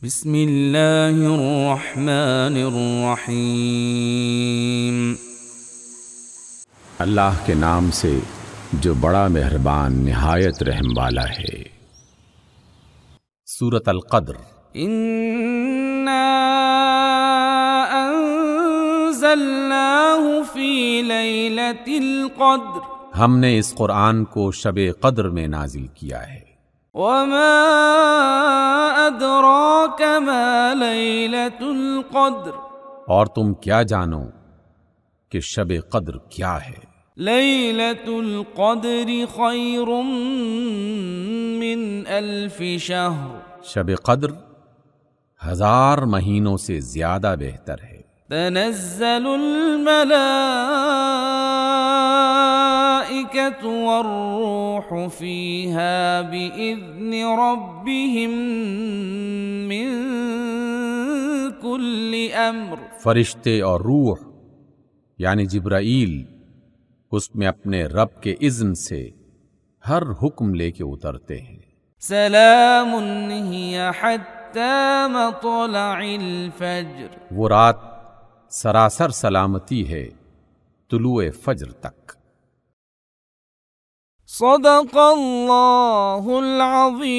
بسم اللہ الرحمن الرحیم۔ اللہ کے نام سے جو بڑا مہربان نہایت رحم والا ہے۔ سورۃ القدر۔ انا انزلناہ فی لیلۃ القدر، ہم نے اس قرآن کو شب قدر میں نازل کیا ہے۔ وما ادراک ما لیلۃ القدر، اور تم کیا جانو کہ شب قدر کیا ہے؟ لیلۃ القدر خیر من الف شہر، شب قدر 1000 مہینوں سے زیادہ بہتر ہے۔ تنزل الملائکۃ والروح فیہا بإذن ربہم من کل امر، فرشتے اور روح یعنی جبرائیل اس میں اپنے رب کے اذن سے ہر حکم لے کے اترتے ہیں۔ سلام ہی حتی مطلع الفجر، وہ رات سراسر سلامتی ہے طلوع فجر تک۔ صدق اللہ العظیم۔